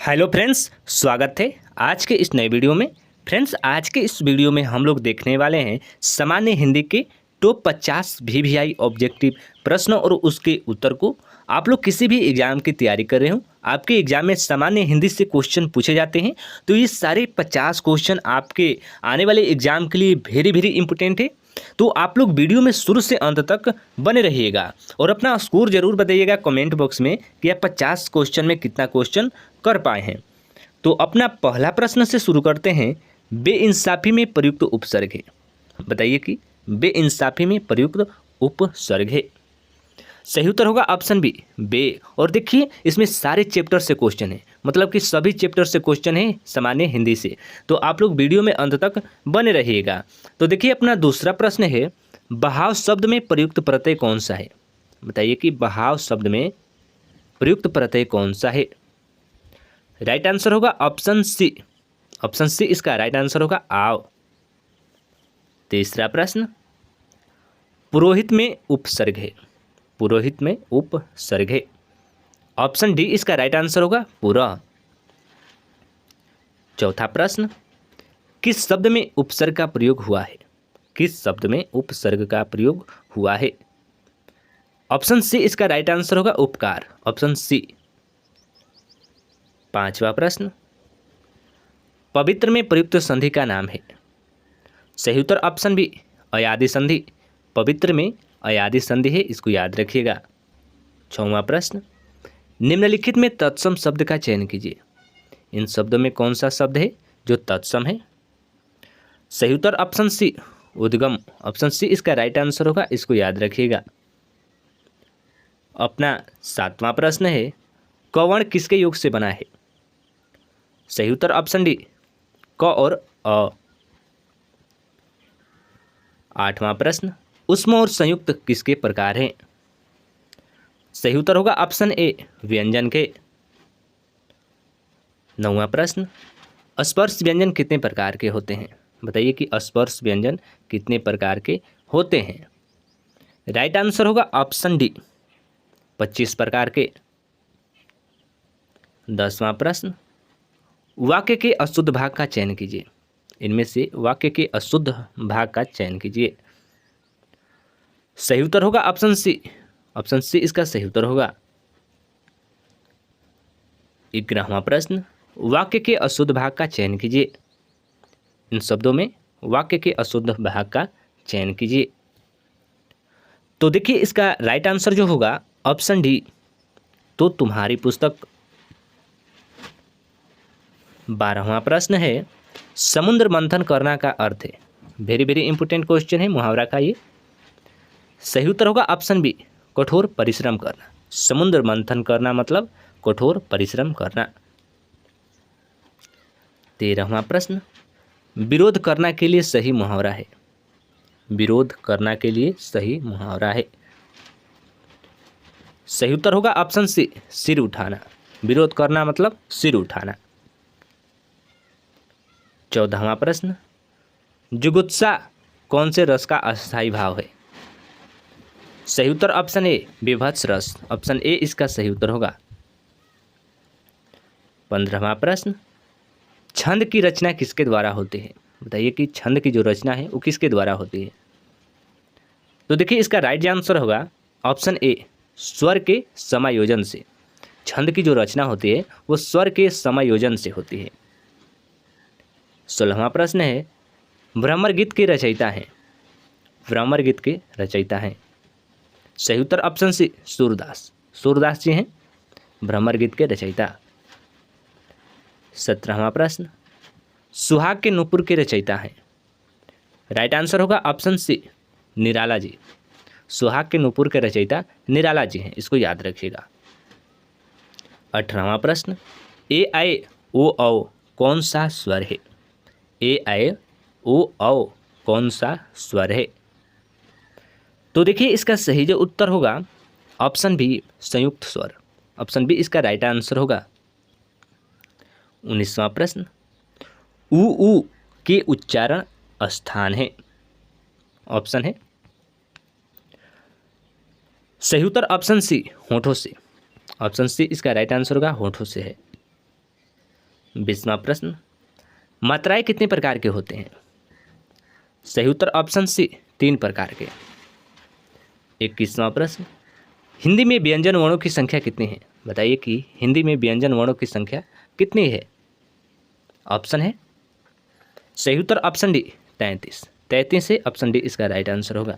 Hello friends, स्वागत है आज के इस नए वीडियो में। फ्रेंड्स, आज के इस वीडियो में हम लोग देखने वाले हैं सामान्य हिंदी के टॉप 50 वीवीआई ऑब्जेक्टिव प्रश्न और उसके उत्तर को। आप लोग किसी भी एग्जाम की तैयारी कर रहे हो, आपके एग्जाम में सामान्य हिंदी से क्वेश्चन पूछे जाते हैं, तो ये सारे 50 क्वेश्चन आपके आने वाले एग्जाम के लिए वेरी वेरी इंपॉर्टेंट है। तो आप लोग वीडियो में शुरू से अंत तक बने रहिएगा और अपना स्कोर जरूर बताइएगा कमेंट बॉक्स में कि आप 50 क्वेश्चन में कितना क्वेश्चन कर पाए हैं। तो अपना पहला प्रश्न से शुरू करते हैं। बेइंसाफी में प्रयुक्त उपसर्ग है, बताइए कि बेइंसाफी में प्रयुक्त उपसर्ग है। सही उत्तर होगा ऑप्शन बी, बे। और देखिए इसमें सारे चैप्टर से क्वेश्चन है, मतलब कि सभी चैप्टर से क्वेश्चन है सामान्य हिंदी से। तो आप लोग वीडियो में अंत तक बने रहिएगा। तो देखिए अपना दूसरा प्रश्न है, बहाव शब्द में प्रयुक्त प्रत्यय कौन सा है? बताइए कि बहाव शब्द में प्रयुक्त प्रत्यय कौन सा है? राइट आंसर होगा ऑप्शन सी। ऑप्शन सी इसका राइट आंसर होगा आव। तीसरा प्रश्न, पुरोहित में उपसर्ग है, पुरोहित में उपसर्ग है। ऑप्शन डी इसका राइट आंसर होगा पुरा। चौथा प्रश्न, किस शब्द में उपसर्ग का प्रयोग हुआ है? किस शब्द में उपसर्ग का प्रयोग हुआ है? ऑप्शन सी इसका राइट आंसर होगा उपकार, ऑप्शन सी। पांचवा प्रश्न, पवित्र में प्रयुक्त संधि का नाम है। सही उत्तर ऑप्शन बी, अयादि संधि। पवित्र में अयादि संधि है, इसको याद रखिएगा। छठवां प्रश्न, निम्नलिखित में तत्सम शब्द का चयन कीजिए। इन शब्दों में कौन सा शब्द है जो तत्सम है? सही उत्तर ऑप्शन सी, उद्गम। ऑप्शन सी इसका राइट आंसर होगा, इसको याद रखिएगा। अपना सातवां प्रश्न है, कवर्ण किसके योग से बना है? सही उत्तर ऑप्शन डी, क और अ। आठवां प्रश्न, उष्म और संयुक्त किसके प्रकार हैं? सही उत्तर होगा ऑप्शन ए, व्यंजन के। नौवां प्रश्न, स्पर्श व्यंजन कितने प्रकार के होते हैं? बताइए कि स्पर्श व्यंजन कितने प्रकार के होते हैं? राइट आंसर होगा ऑप्शन डी, 25 प्रकार के। 10वां प्रश्न, वाक्य के अशुद्ध भाग का चयन कीजिए। इनमें से वाक्य के अशुद्ध भाग का चयन कीजिए। सही उत्तर होगा ऑप्शन सी, ऑप्शन सी इसका सही उत्तर होगा। 11वां प्रश्न, वाक्य के अशुद्ध भाग का चयन कीजिए। इन शब्दों में वाक्य के अशुद्ध भाग का चयन कीजिए। तो देखिए इसका राइट आंसर जो होगा ऑप्शन डी, तो तुम्हारी पुस्तक। 12वां प्रश्न है, समुद्र मंथन करना का अर्थ है। वेरी वेरी इंपॉर्टेंट क्वेश्चन है, मुहावरा का ये। सही उत्तर होगा ऑप्शन बी, कठोर परिश्रम करना। समुद्र मंथन करना मतलब कठोर परिश्रम करना। 13वां प्रश्न, विरोध करना के लिए सही मुहावरा है। विरोध करना के लिए सही मुहावरा है। सही उत्तर होगा ऑप्शन सी, सिर उठाना। विरोध करना मतलब सिर उठाना। 14वां प्रश्न, जुगुत्सा कौन से रस का अस्थायी भाव है? सही उत्तर ऑप्शन ए, विभत्स रस। ऑप्शन ए इसका सही उत्तर होगा। 15वां प्रश्न, छंद की रचना किसके द्वारा होती है? बताइए कि छंद की जो रचना है वो किसके द्वारा होती है? तो देखिए इसका राइट आंसर होगा ऑप्शन ए, स्वर के समायोजन से। छंद की जो रचना होती है वो स्वर के समायोजन से होती है। 16वां प्रश्न है, भ्रमर गीत के रचयिता हैं। भ्रमर गीत के रचयिता हैं। सही उत्तर ऑप्शन सी, सूरदास। सूरदास जी हैं भ्रमर गीत के रचयिता। 17वां प्रश्न, सुहाग के नूपुर के रचयिता हैं। राइट आंसर होगा ऑप्शन सी, निराला जी। सुहाग के नूपुर के रचयिता निराला जी हैं, इसको याद रखिएगा। 18वां प्रश्न, ए आई ओ औ कौन सा स्वर है? ए आई ओ औ कौन सा स्वर है? तो देखिए इसका सही जो उत्तर होगा ऑप्शन बी, संयुक्त स्वर। ऑप्शन बी इसका राइट आंसर होगा। 19वां प्रश्न, ऊ के उच्चारण स्थान है। ऑप्शन है सही उत्तर ऑप्शन सी, होठों से। ऑप्शन सी इसका राइट आंसर होगा, होठों से है। 20वां प्रश्न, मात्राएं कितने प्रकार के होते हैं? सही उत्तर ऑप्शन सी 3 प्रकार के। 21वां प्रश्न, हिंदी में व्यंजन वर्णों की संख्या कितनी है? बताइए कि हिंदी में व्यंजन वर्णों की संख्या कितनी है? ऑप्शन है सही उत्तर ऑप्शन डी 33। 33 है ऑप्शन डी इसका राइट आंसर होगा।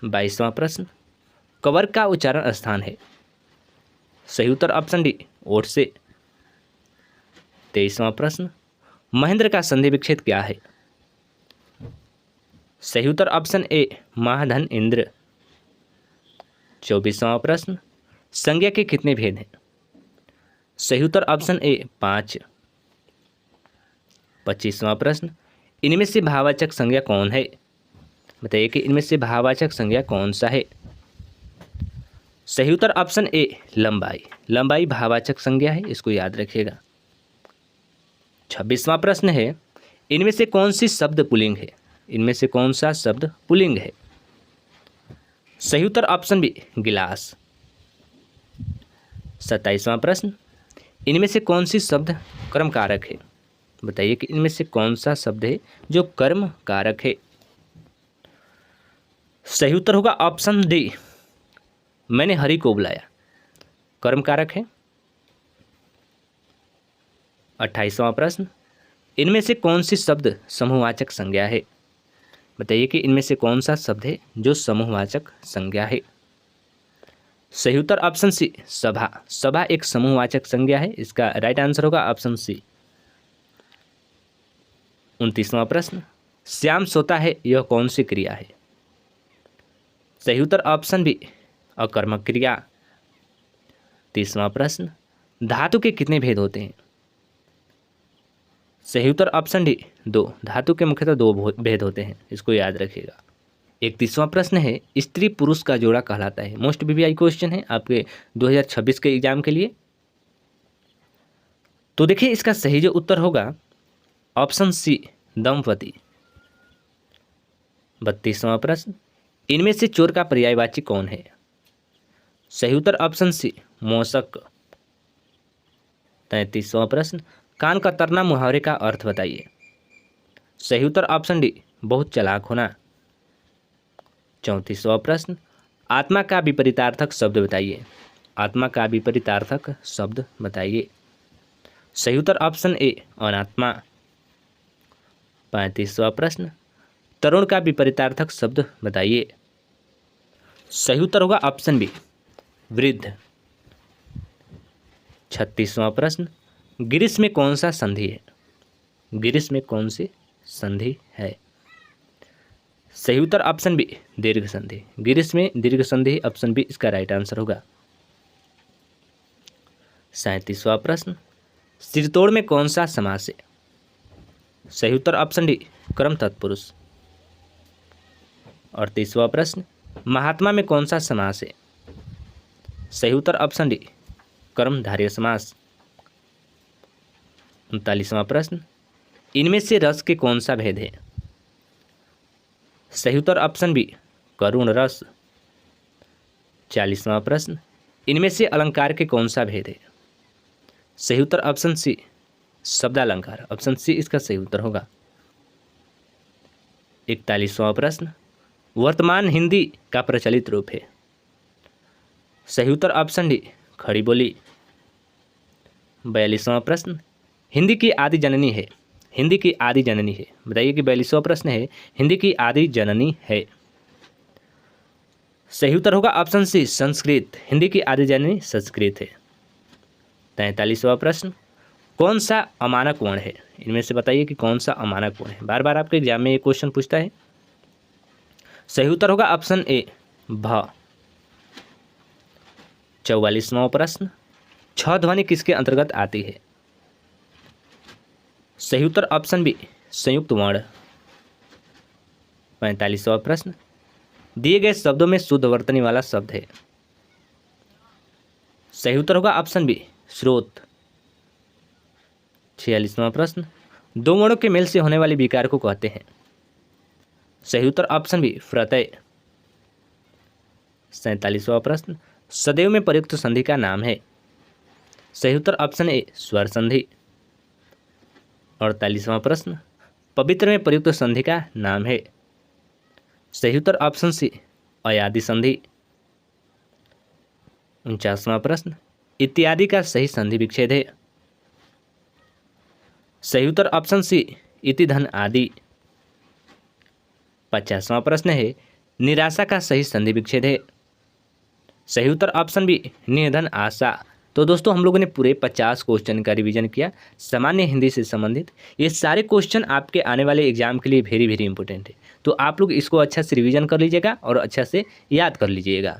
22वां प्रश्न, कवर का उच्चारण स्थान है? सही उत्तर ऑप्शन डी ओठ से। 23वां प्रश्न, महेंद्र का संधि विच्छेद क्या है? सही उत्तर ऑप्शन ए महाधन इंद्र। 24वां प्रश्न, संज्ञा के कितने भेद हैं? सही उत्तर ऑप्शन ए 5। 25वां प्रश्न, इनमें से भाववाचक संज्ञा कौन है? बताइए कि इनमें से भाववाचक संज्ञा कौन सा है? सही उत्तर ऑप्शन ए लंबाई। लंबाई भाववाचक संज्ञा है, इसको याद रखिएगा। 26वां प्रश्न है, इनमें से कौन सी शब्द पुल्लिंग है? इनमें से कौन सा शब्द पुल्लिंग है? सही उत्तर ऑप्शन बी गिलास। 27वां प्रश्न, इनमें से कौन सी शब्द कर्म कारक है? बताइए कि इनमें से कौन सा शब्द है जो कर्म कारक है? सही उत्तर होगा ऑप्शन डी मैंने हरि को बुलाया, कर्म कारक है। 28वां प्रश्न, इनमें से कौन सी शब्द समूहवाचक संज्ञा है? बताइए कि इनमें से कौन सा शब्द है जो समूहवाचक संज्ञा है? सही उत्तर ऑप्शन सी सभा। सभा एक समूहवाचक संज्ञा है, इसका राइट आंसर होगा ऑप्शन सी। 29वां प्रश्न, श्याम सोता है यह कौन सी क्रिया है? सही उत्तर ऑप्शन बी अकर्मक क्रिया। 30वां प्रश्न, धातु के कितने भेद होते हैं? सही उत्तर ऑप्शन डी 2। धातु के मुख्यतः 2 भेद होते हैं, इसको याद रखिएगा। 31वां प्रश्न है, स्त्री पुरुष का जोड़ा कहलाता है? मोस्ट वीवीआई क्वेश्चन है आपके 2026 के एग्जाम के लिए। तो देखिए इसका सही जो उत्तर होगा ऑप्शन सी दंपति। 32वां प्रश्न, इनमें से चोर का पर्यायवाची कौन है? सही उत्तर ऑप्शन सी मौसक। 33वां प्रश्न, कान कतरना मुहावरे का अर्थ बताइए? सही उत्तर ऑप्शन डी बहुत चालाक होना। 34वां प्रश्न, आत्मा का विपरीतार्थक शब्द बताइए? आत्मा का विपरीतार्थक शब्द बताइए? सही उत्तर ऑप्शन ए अनात्मा। 35वां प्रश्न, तरुण का विपरीतार्थक शब्द बताइए? सही उत्तर होगा ऑप्शन बी वृद्ध। 36वां प्रश्न, गिरीश में कौन सा संधि है? गिरीश में कौन सी संधि है? सही उत्तर ऑप्शन बी दीर्घ संधि। गिरीश में दीर्घ संधि ऑप्शन बी इसका राइट आंसर होगा। 37वां प्रश्न, सिरतोड़ में कौन सा समास है? सही उत्तर ऑप्शन डी कर्म तत्पुरुष। 38वां प्रश्न, महात्मा में कौन सा समास है? सही उत्तर ऑप्शन डी कर्मधारय समास। 39वां प्रश्न, इनमें से रस के कौन सा भेद है? सही उत्तर ऑप्शन बी करुण रस। 40वां प्रश्न, इनमें से अलंकार के कौन सा भेद है? सही उत्तर ऑप्शन सी शब्दालंकार। ऑप्शन सी इसका सही उत्तर होगा। 41वां प्रश्न, वर्तमान हिंदी का प्रचलित रूप है? सही उत्तर ऑप्शन डी खड़ी बोली। 42वां प्रश्न, हिंदी की आदि जननी है? हिंदी की आदि जननी है, बताइए कि 42वां प्रश्न है हिंदी की आदि जननी है? सही उत्तर होगा ऑप्शन सी संस्कृत। हिंदी की आदि जननी संस्कृत है। 43वां प्रश्न, कौन सा अमानक वर्ण है? इनमें से बताइए कि कौन सा अमानक वर्ण है? बार बार आपके एग्जाम में ये क्वेश्चन पूछता है। सही उत्तर होगा ऑप्शन ए भ। 44वां प्रश्न, छ ध्वनि किसके अंतर्गत आती है? सही उत्तर ऑप्शन बी संयुक्त वर्ण। 45वां प्रश्न, दिए गए शब्दों में शुद्ध वर्तनी वाला शब्द है? सही उत्तर होगा ऑप्शन बी स्रोत। 46वां प्रश्न, दो वर्णों के मेल से होने वाले विकार को कहते हैं? सही उत्तर ऑप्शन बी प्रत्यय। 47वां प्रश्न, सदैव में प्रयुक्त संधि का नाम है? सही उत्तर ऑप्शन ए स्वर संधि। 48वां प्रश्न, पवित्र में प्रयुक्त संधि का नाम है। सही उत्तर ऑप्शन सी अयादि संधि। 49वां प्रश्न, इत्यादि का सही संधि विच्छेद है। सही उत्तर ऑप्शन सी इति धन आदि। 50वां प्रश्न है, निराशा का सही संधि विच्छेद है। सही उत्तर ऑप्शन बी निर्धन आशा। तो दोस्तों हम लोगों ने पूरे 50 क्वेश्चन का रिवीजन किया सामान्य हिंदी से संबंधित। ये सारे क्वेश्चन आपके आने वाले एग्जाम के लिए वेरी वेरी इंपॉर्टेंट है, तो आप लोग इसको अच्छा से रिवीजन कर लीजिएगा और अच्छा से याद कर लीजिएगा।